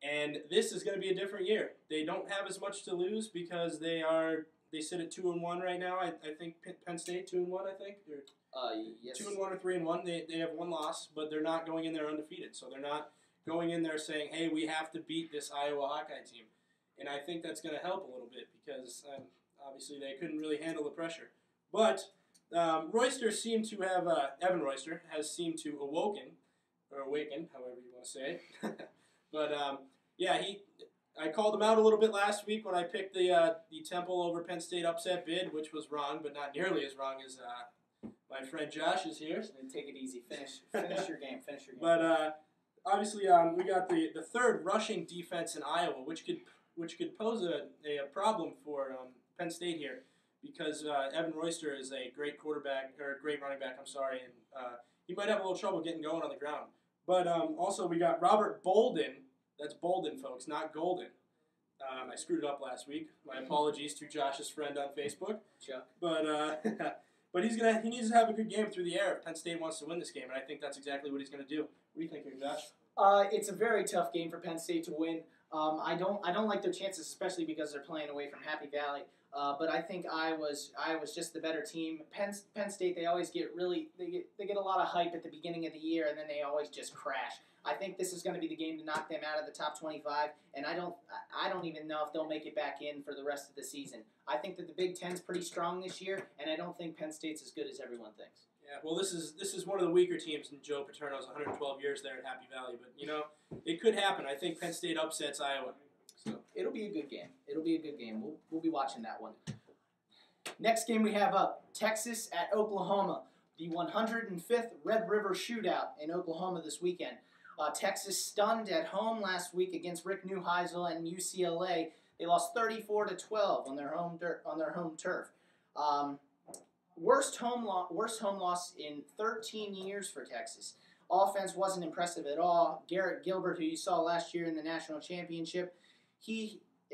And this is going to be a different year. They don't have as much to lose because they sit at 2-1 right now. I think Penn State 2-1. I think they're Yes. 2-1 or 3-1. They have one loss, but they're not going in there undefeated. So they're not going in there saying, "Hey, we have to beat this Iowa Hawkeye team." And I think that's going to help a little bit because obviously they couldn't really handle the pressure. But Royster seemed to have Evan Royster has seemed to awaken, however you want to say it. But yeah, I called him out a little bit last week when I picked the Temple over Penn State upset bid, which was wrong, but not nearly as wrong as my friend Josh is here. And take it easy. Finish your game. Finish your game. But obviously, we got the third rushing defense in Iowa, which could pose a problem for Penn State here, because Evan Royster is a great quarterback or great running back. I'm sorry, and he might have a little trouble getting going on the ground. But also we got Robert Bolden. That's Bolden, folks, not Golden. I screwed it up last week. My apologies to Josh's friend on Facebook. Chuck. But but he needs to have a good game through the air if Penn State wants to win this game, and I think that's exactly what he's going to do. What do you think here, Josh? It's a very tough game for Penn State to win. I don't like their chances, especially because they're playing away from Happy Valley. But I think I was just the better team. Penn State, they always get they get a lot of hype at the beginning of the year, and then they always just crash. I think this is going to be the game to knock them out of the top 25, and I don't even know if they'll make it back in for the rest of the season. I think that the Big Ten's pretty strong this year, and I don't think Penn State's as good as everyone thinks. Yeah, well, this is one of the weaker teams in Joe Paterno's 112 years there at Happy Valley, but it could happen. I think Penn State upsets Iowa. So it'll be a good game. It'll be a good game. We'll be watching that one. Next game we have up, Texas at Oklahoma. The 105th Red River Shootout in Oklahoma this weekend. Texas stunned at home last week against Rick Neuheisel and UCLA. They lost 34-12 on their home turf. Worst home loss in 13 years for Texas. Offense wasn't impressive at all. Garrett Gilbert, who you saw last year in the national championship,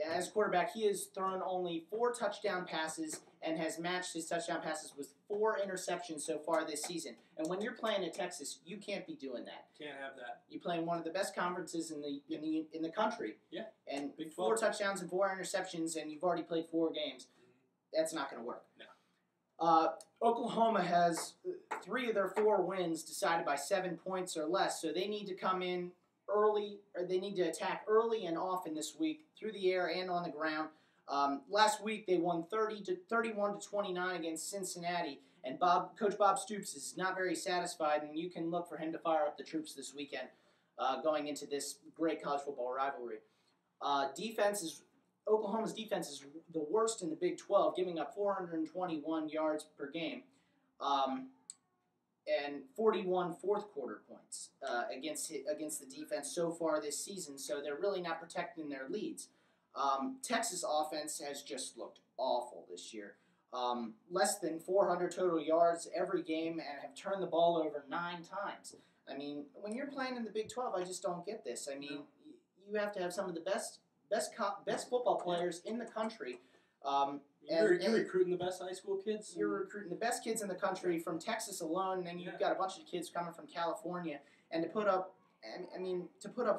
as quarterback, he has thrown only 4 touchdown passes and has matched his touchdown passes with 4 interceptions so far this season. And when you're playing at Texas, you can't be doing that. Can't have that. You play in one of the best conferences in the country. Yeah. And Big 4 touchdowns and 4 interceptions, and you've already played 4 games. That's not going to work. No. Oklahoma has 3 of their 4 wins decided by 7 points or less, so they need to come in early, or they need to attack early and often this week through the air and on the ground. Last week they won 31-29 against Cincinnati, and Coach Bob Stoops is not very satisfied, and you can look for him to fire up the troops this weekend, going into this great college football rivalry. Oklahoma's defense is the worst in the Big 12, giving up 421 yards per game. And 41 fourth-quarter points against the defense so far this season, so they're really not protecting their leads. Texas offense has just looked awful this year. Less than 400 total yards every game and have turned the ball over 9 times. I mean, when you're playing in the Big 12, I just don't get this. I mean, you have to have some of the best football players in the country. You're recruiting the best high school kids? You're recruiting the best kids in the country from Texas alone, and then you've got a bunch of kids coming from California. And to put up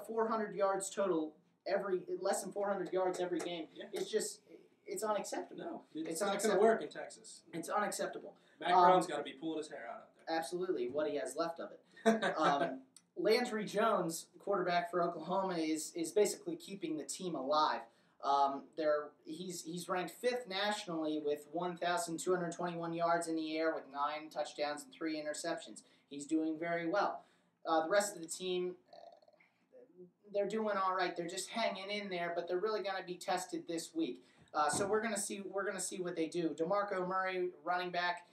400 yards total less than 400 yards every game, it's unacceptable. No, it's not going to work in Texas. It's unacceptable. Matt Brown's got to be pulling his hair out there. Absolutely, what he has left of it. Landry Jones, quarterback for Oklahoma, is basically keeping the team alive. He's ranked 5th nationally with 1,221 yards in the air with 9 touchdowns and 3 interceptions. He's doing very well. The rest of the team, they're doing all right. They're just hanging in there, but they're really going to be tested this week. So we're going to see what they do. DeMarco Murray, running back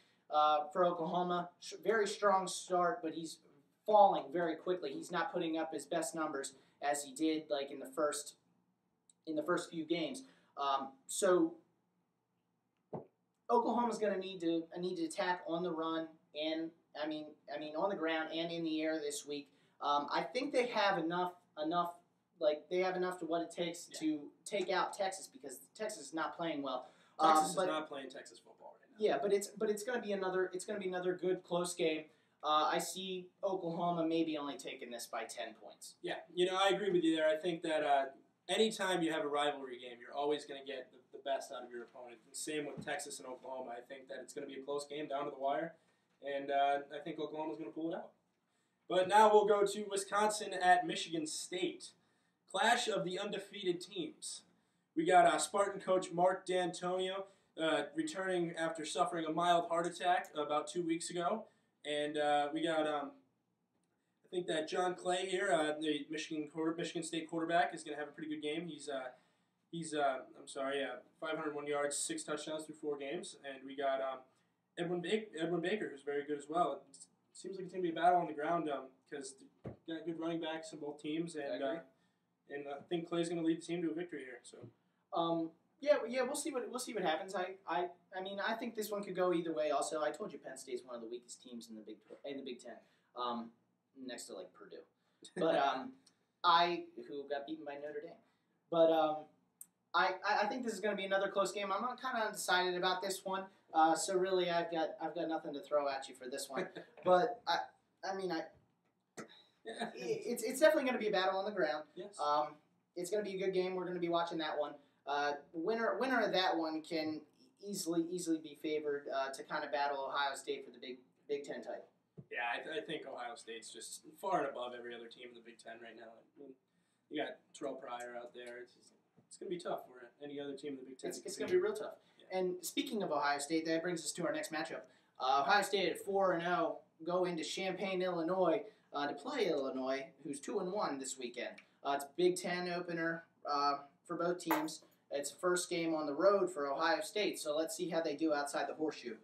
for Oklahoma, very strong start, but he's falling very quickly. He's not putting up his best numbers as he did like in the first few games. So Oklahoma's going to need to attack on the run and on the ground and in the air this week. I think they have enough to what it takes to take out Texas, because Texas is not playing well. Texas is not playing Texas football right now. Yeah, but it's going to be another good close game. I see Oklahoma maybe only taking this by 10 points. Yeah, I agree with you there. I think that anytime you have a rivalry game, you're always going to get the best out of your opponent. And same with Texas and Oklahoma. I think that it's going to be a close game down to the wire, and I think Oklahoma's going to pull it out. But now we'll go to Wisconsin at Michigan State. Clash of the undefeated teams. We got Spartan coach Mark D'Antonio returning after suffering a mild heart attack about 2 weeks ago. And we got, I think that John Clay here, the Michigan State quarterback, is going to have a pretty good game. He's 501 yards, 6 touchdowns through 4 games. And we got Edwin Baker, who's very good as well. It seems like it's going to be a battle on the ground because they got good running backs on both teams. And I think Clay's going to lead the team to a victory here. So. Yeah, we'll see what happens. I mean, I think this one could go either way. Also, I told you Penn State's one of the weakest teams in the Big Ten, next to like Purdue. But who got beaten by Notre Dame. But I think this is going to be another close game. I'm kind of undecided about this one. So really, I've got nothing to throw at you for this one. But it's definitely going to be a battle on the ground. Yes. It's going to be a good game. We're going to be watching that one. Winner of that one can easily be favored to kind of battle Ohio State for the Big Ten title. Yeah, I think Ohio State's just far and above every other team in the Big Ten right now. I mean, you got Terrell Pryor out there. It's going to be tough for any other team in the Big Ten. It's going to be real tough. Yeah. And speaking of Ohio State, that brings us to our next matchup. Ohio State at 4-0 go into Champaign, Illinois to play Illinois, who's 2-1 this weekend. It's a Big Ten opener for both teams. It's the first game on the road for Ohio State, so let's see how they do outside the horseshoe.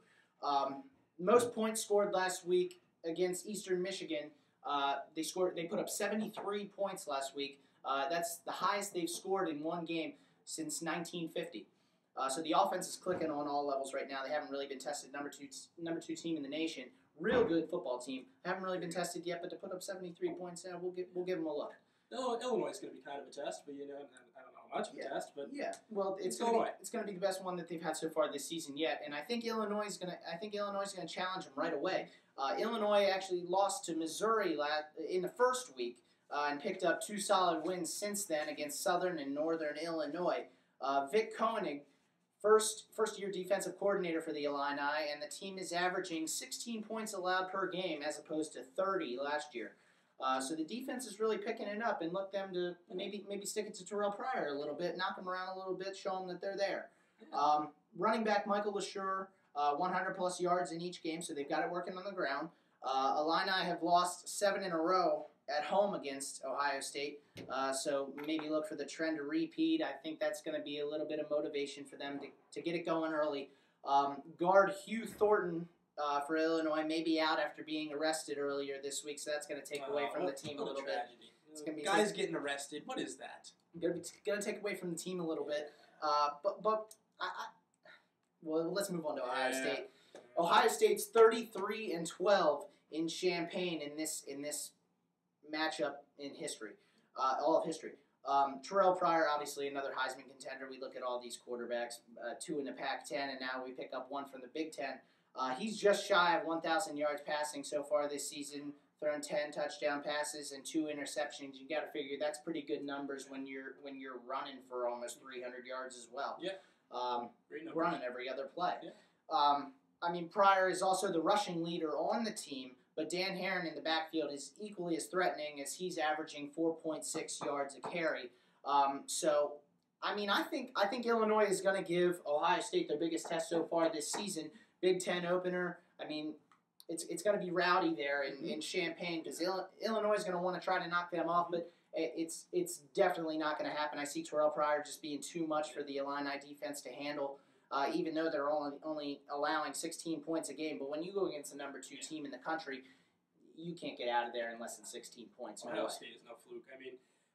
Most points scored last week against Eastern Michigan. They put up 73 points last week. That's the highest they've scored in one game since 1950. So the offense is clicking on all levels right now. They haven't really been tested. Number two team in the nation. Real good football team. Haven't really been tested yet, but to put up 73 points, we'll give them a look. No, Illinois is going to be kind of a test, but I don't know how much of a test, but well, it's going to be the best one that they've had so far this season yet, and I think Illinois is going to challenge them right away. Illinois actually lost to Missouri in the first week and picked up 2 solid wins since then against Southern and Northern Illinois. Vic Koenig, first-year defensive coordinator for the Illini, and the team is averaging 16 points allowed per game as opposed to 30 last year. So the defense is really picking it up, and look them to maybe stick it to Terrell Pryor a little bit, knock them around a little bit, show them that they're there. Running back Michael LaSure, 100-plus yards in each game, so they've got it working on the ground. Illini have lost 7 in a row at home against Ohio State, so maybe look for the trend to repeat. I think that's going to be a little bit of motivation for them to get it going early. Guard Hugh Thornton for Illinois may be out after being arrested earlier this week, so that's going to take away from the team a little bit. It's going to be guys getting arrested. What is that? Going to take away from the team a little bit. Well, let's move on to Ohio State. Ohio State's 33-12 in Champaign in this matchup in history, all of history. Terrell Pryor, obviously another Heisman contender. We look at all these quarterbacks, 2 in the Pac-10, and now we pick up 1 from the Big Ten. He's just shy of 1,000 yards passing so far this season, thrown 10 touchdown passes and 2 interceptions. You got to figure that's pretty good numbers when you're running for almost 300 yards as well. Yeah. Running every other play. Yeah. Pryor is also the rushing leader on the team, but Dan Herron in the backfield is equally as threatening as he's averaging 4.6 yards a carry. I think Illinois is going to give Ohio State their biggest test so far this season. Big Ten opener. It's going to be rowdy there in Champaign because Illinois is going to want to try to knock them off, but it's definitely not going to happen. I see Terrell Pryor just being too much for the Illini defense to handle, even though they're only allowing 16 points a game. But when you go against the number 2 team in the country, you can't get out of there in less than 16 points. Ohio State is no fluke.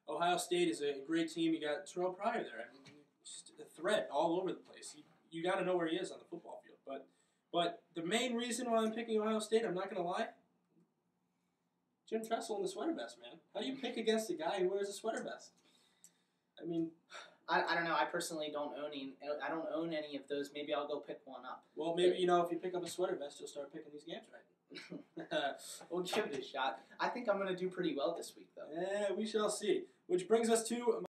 Ohio State is a great team. You got Terrell Pryor there. Just a threat all over the place. You got to know where he is on the football field. But the main reason why I'm picking Ohio State, I'm not going to lie, Jim Tressel in the sweater vest, man. How do you pick against a guy who wears a sweater vest? I don't know. I personally don't own any of those. Maybe I'll go pick one up. Well, maybe, if you pick up a sweater vest, you'll start picking these games right. We'll give it a shot. I think I'm going to do pretty well this week, though. We shall see. Which brings us to